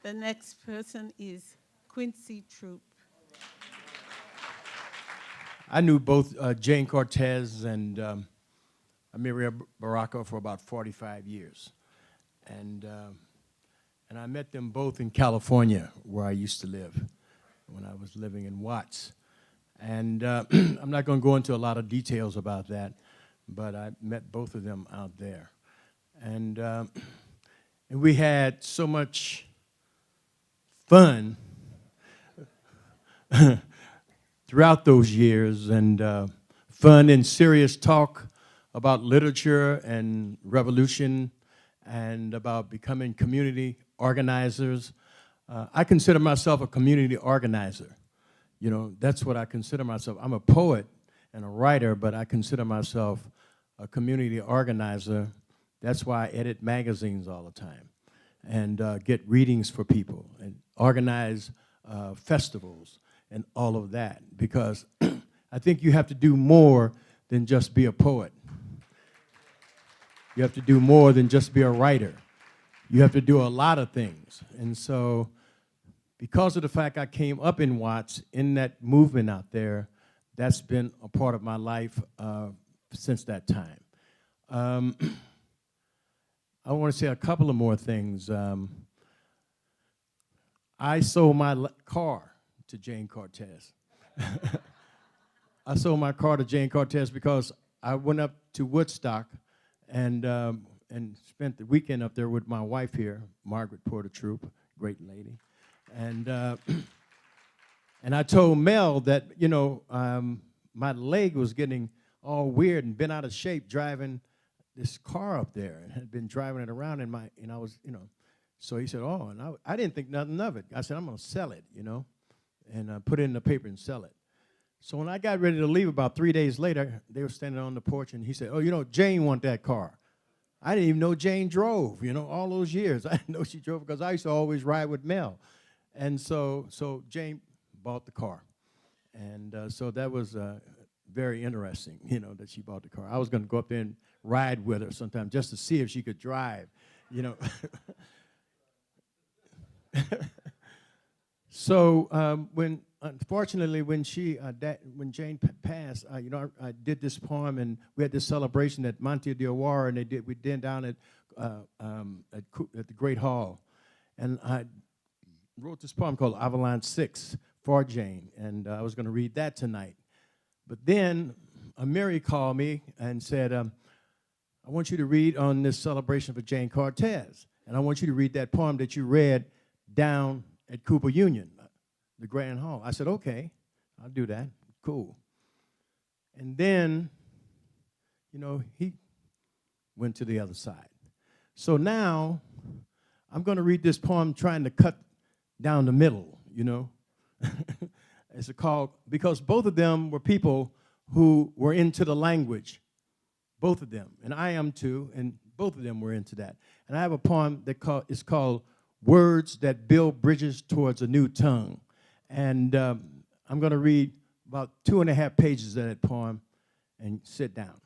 The next person is Quincy Troupe. I knew both Jayne Cortez and Amiri Baraka for about 45 years. And, uh, and I met them both in California, where I used to live, when I was living in Watts. And I'm not going to go into a lot of details about that, but I met both of them out there. And we had so much fun throughout those years, and fun and serious talk about literature and revolution and about becoming community organizers. I consider myself a community organizer. You know, that's what I consider myself. I'm a poet and a writer, but I consider myself a community organizer. That's why I edit magazines all the time and get readings for people and organize festivals and all of that, because I think you have to do more than just be a poet. You have to do more than just be a writer. You have to do a lot of things. And so because of the fact I came up in Watts, in that movement out there, that's been a part of my life since that time. I want to say a couple of more things. I sold my car to Jayne Cortez. I sold my car to Jayne Cortez because I went up to Woodstock and spent the weekend up there with my wife here, Margaret Porter Troupe, great lady. And and I told Mel that, you know, my leg was getting all weird and been out of shape driving this car up there, and had been driving it around and I was, you know, so he said, oh, and I didn't think nothing of it. I said, I'm gonna sell it, you know, and put it in the paper and sell it. So when I got ready to leave about 3 days later, they were standing on the porch and he said, oh, you know, Jayne want that car. I didn't even know Jayne drove, you know, all those years. I didn't know she drove because I used to always ride with Mel. And so Jayne bought the car. And so that was very interesting, you know, that she bought the car. I was going to go up there and ride with her sometime just to see if she could drive, you know. So unfortunately, when Jayne passed, you know, I did this poem, and we had this celebration at Monte de Aguara, and we did down at the Great Hall, and I wrote this poem called Avalanche 6 for Jayne, and I was going to read that tonight. But then Amiri called me and said, I want you to read on this celebration for Jayne Cortez, and I want you to read that poem that you read down at Cooper Union, the Grand Hall. I said, okay, I'll do that. Cool. And then, you know, he went to the other side. So now I'm going to read this poem trying to cut down the middle, you know. It's called, because both of them were people who were into the language, both of them, and I am too, and both of them were into that. And I have a poem that is called Words That Build Bridges Towards a New Tongue. And I'm going to read about 2.5 pages of that poem and sit down.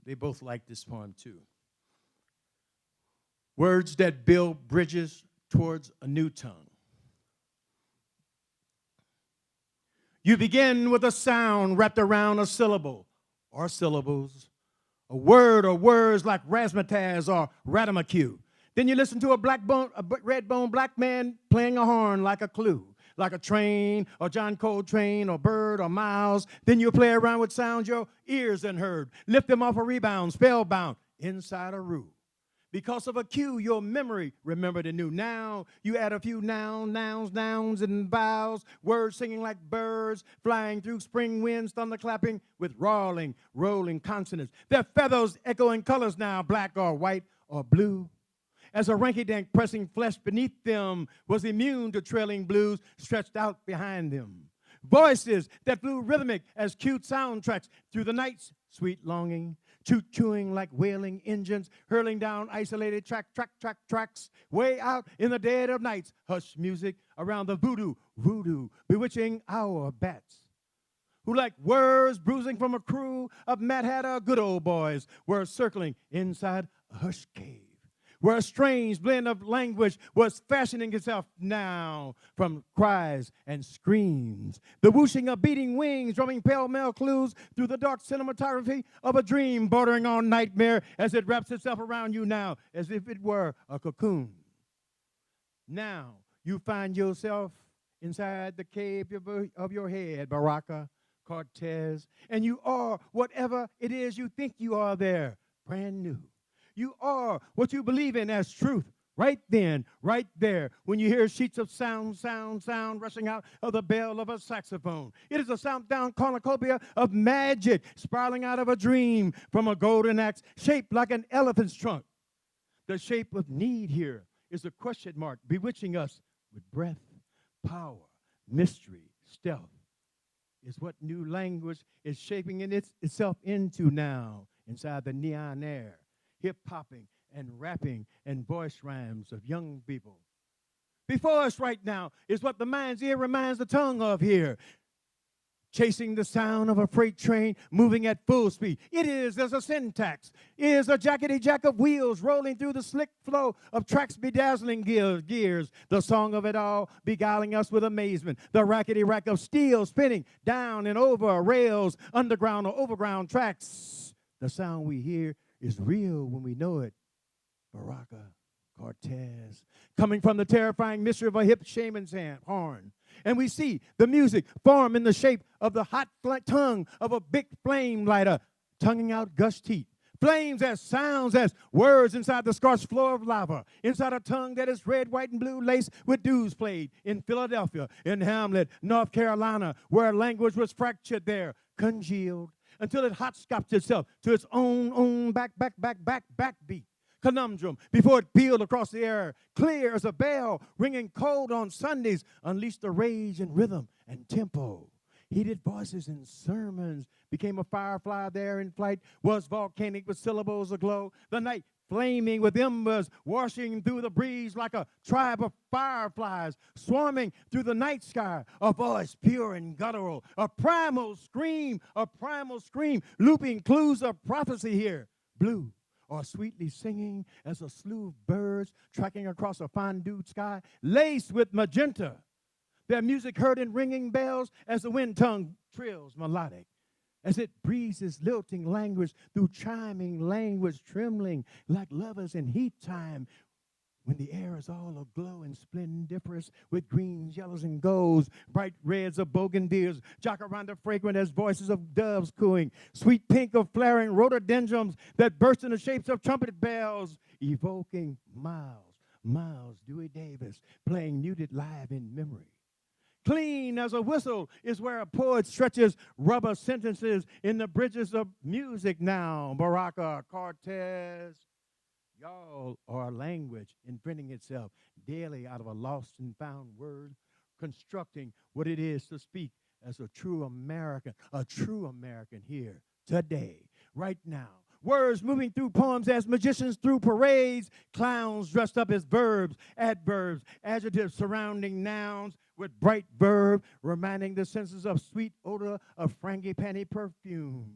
They both like this poem too. Words that build bridges towards a new tongue. You begin with a sound wrapped around a syllable or syllables, a word or words like razzmatazz or ratamacue. Then you listen to a red-boned black man playing a horn like a clue, like a train or John Coltrane or Bird or Miles. Then you play around with sounds your ears done heard. Lift them off a rebound, spellbound, inside a room. Because of a cue, your memory remembered and knew. Now you add a few nouns, and vowels, words singing like birds, flying through spring winds, thunderclapping with rolling consonants. Their feathers echoing colors now, black or white or blue. As a ranky-dank pressing flesh beneath them was immune to trailing blues stretched out behind them. Voices that flew rhythmic as cute soundtracks through the night's sweet longing, chewing like wailing engines, hurling down isolated tracks, way out in the dead of nights, hush music around the voodoo, bewitching our bats. who like words bruising from a crew of Mad Hatter good old boys were circling inside a hushed cave, where a strange blend of language was fashioning itself now from cries and screams, the whooshing of beating wings, drumming pell-mell clues through the dark cinematography of a dream bordering on nightmare as it wraps itself around you now as if it were a cocoon. Now you find yourself inside the cave of your head, Baraka, Cortez, and you are whatever it is you think you are there, brand new. You are what you believe in as truth, right then, right there, when you hear sheets of sound rushing out of the bell of a saxophone. It is a sound-down cornucopia of magic spiraling out of a dream from a golden axe shaped like an elephant's trunk. The shape of need here is a question mark bewitching us with breath, power, mystery, stealth. Is what new language is shaping itself into now inside the neon air, hip-hopping and rapping and voice rhymes of young people. Before us right now is what the mind's ear reminds the tongue of here, chasing the sound of a freight train moving at full speed. It is as a syntax, is a jackety-jack of wheels rolling through the slick flow of tracks bedazzling gears, the song of it all beguiling us with amazement, the rackety-rack of steel spinning down and over rails, underground or overground tracks. The sound we hear is real when we know it. Baraka, Cortez, coming from the terrifying mystery of a hip shaman's horn. And we see the music form in the shape of the hot tongue of a big flame lighter, tonguing out gushed heat. Flames as sounds as words inside the scorched floor of lava, inside a tongue that is red, white, and blue laced with dews played in Philadelphia, in Hamlet, North Carolina, where language was fractured there, congealed, until it hot-scopped itself to its own backbeat. Conundrum before it peeled across the air, clear as a bell, ringing cold on Sundays, unleashed the rage and rhythm and tempo. Heated voices and sermons became a firefly there in flight, was volcanic with syllables aglow. The night flaming with embers, washing through the breeze like a tribe of fireflies, swarming through the night sky, a voice pure and guttural, a primal scream, looping clues of prophecy here. Blue, or sweetly singing as a slew of birds tracking across a fondue sky, laced with magenta. Their music heard in ringing bells as the wind tongue trills melodic, as it breathes its lilting language through chiming language, trembling like lovers in heat time, when the air is all aglow and splendiferous with greens, yellows, and golds, bright reds of bougainvilleas, jacaranda fragrant as voices of doves cooing, sweet pink of flaring rhododendrons that burst in the shapes of trumpet bells, evoking Miles Dewey Davis, playing muted live in memory. Clean as a whistle is where a poet stretches rubber sentences in the bridges of music now. Baraka, Cortez, y'all are a language imprinting itself daily out of a lost and found word, constructing what it is to speak as a true American here, today, right now. Words moving through poems as magicians through parades, clowns dressed up as verbs, adverbs, adjectives surrounding nouns with bright verb, reminding the senses of sweet odor of frangipani perfume.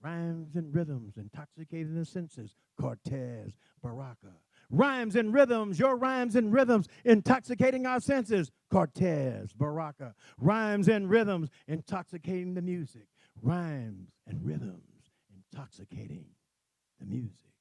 Rhymes and rhythms intoxicating the senses, Cortez, Baraka. Rhymes and rhythms, your rhymes and rhythms intoxicating our senses, Cortez, Baraka. Rhymes and rhythms intoxicating the music, rhymes and rhythms intoxicating the music.